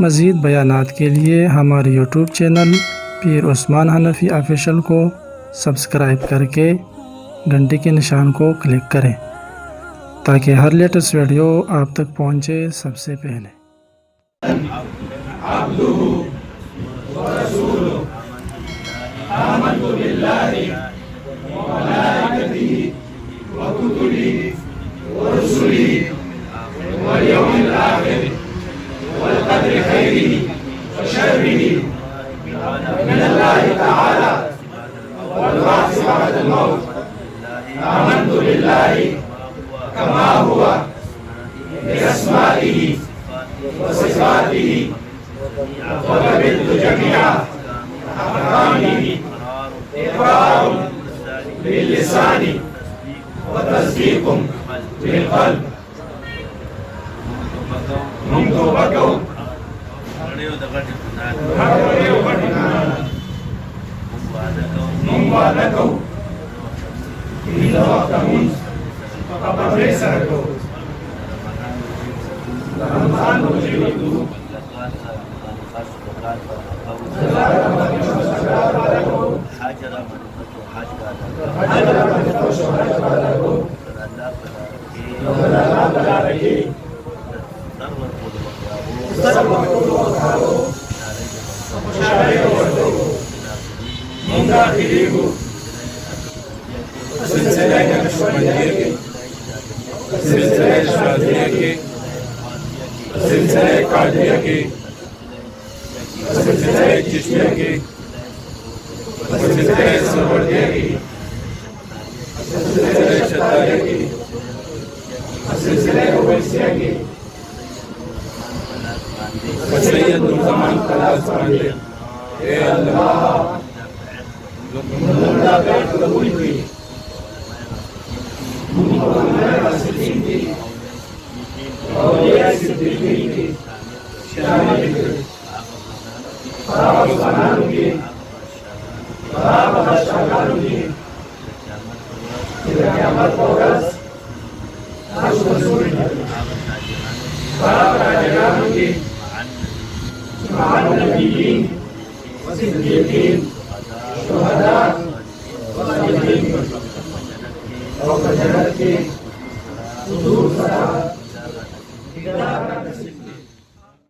मज़ीद बयानात के लिए हमारे यूट्यूब चैनल पीर उस्मान हनफी ऑफिशियल को सब्सक्राइब करके घंटी के निशान को क्लिक करें ताकि हर लेटेस्ट वीडियो आप तक पहुँचे सबसे पहले। अब्दुहु व रसूलुहु आमन्तु बिल्लाहि व मलाइकतिहि व कुतुबिहि व रुसुलिहि वल यौमिल आखिर वल क़द्रि खैरिहि व शर्रिहि मिनल्लाहि तआला वल बाअस बअदल मौत। आमन्तु बिल्लाहि कमा हुवा बिअस्माइहि व सिफ़ातिहि وقبلت جميع أحكامه إقرار باللسان وتصديق بالقلب منذ بكوا مباركوا إذا وقتهم فقد ليس لكم رمضان وجبته सिलसिले चिश्तिया की, सिलसिले सरवरदिया की, सिलसिले शतारिया की, सिलसिले उवैसिया की, सैयद नुज़मान खलास बांधे। ए अल्लाह मुल्ला बैठ कबूल की, मुल्ला सिद्दीक़ की, औलिया सिद्दीक़ीन की, शामिल की, Para Usmanangi, para Shagangi, tidak kiamat Bogas, Ashwasuri, para Jagangi, Ma'an Nabiyyin, Siddiqin, Syuhada, Salihin, Wa Jannati.